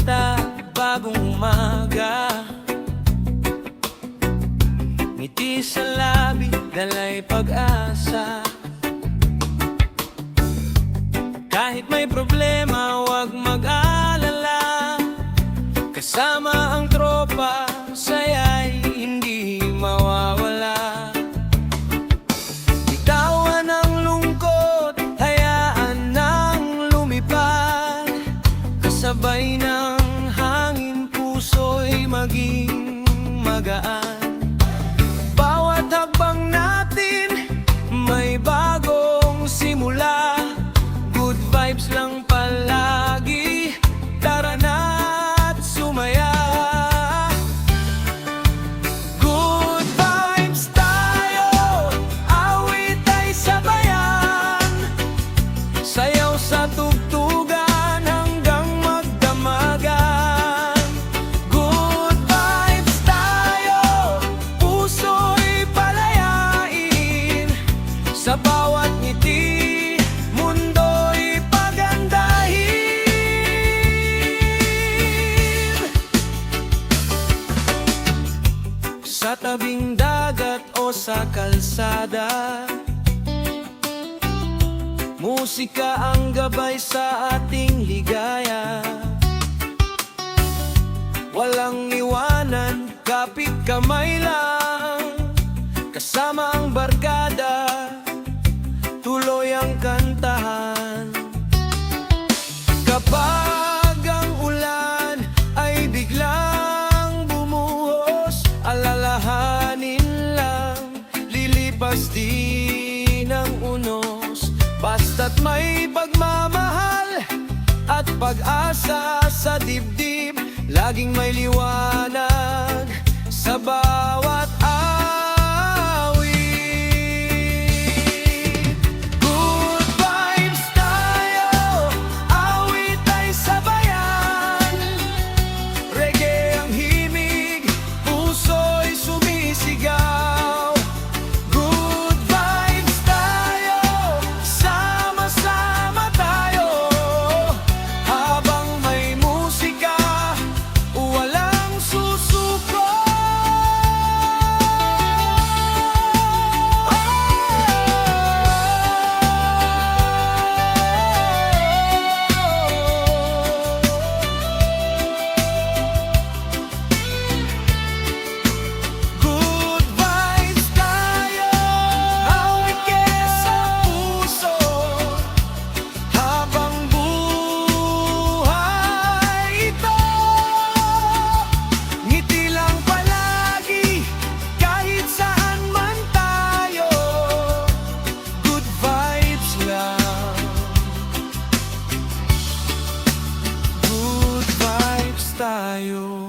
kita bagong umaga. Ngiti sa labi, dalay pag-asa. Kahit may problema, huwag mag-alala. Kasama ang tropa, saya'y hindi mawawala. Bitawan ang lungkot, hayaan nang lumipad. Kasabay ng hangin, puso'y maging magaan. Bawat hakbang natin, may bagong simula. Good vibes lang palagi, tara na't sumaya. Good vibes tayo, awit ay sabayan. Sayaw sa tugtugan hanggang magdamagan. Good vibes tayo, puso'y palayain. Sa bawat ngiti, sa tabing dagat o sa kalsada, musika ang gabay sa ating ligaya. Walang iwanan, kapit kamay lang. Kasama ang barkada, tuloy ang kantahan. Kapag ang ulan ay biglang bumuhos, alalahanin lang, lilipas din ang unos. Basta't may pagmamahal at pag-asa sa dibdib, laging may liwanag sa bawat awit. Good vibes tayo, awit ay sabayan. Reggae ang himig, puso'y sumisigaw. Good vibes tayo, sama-sama tayo. Habang may musika, walang susuko. Good vibes tayo, awit sa puso. Habang buhay ito, ngiti lang palagi, kahit saan man tayo. Good vibes lang, good vibes tayo.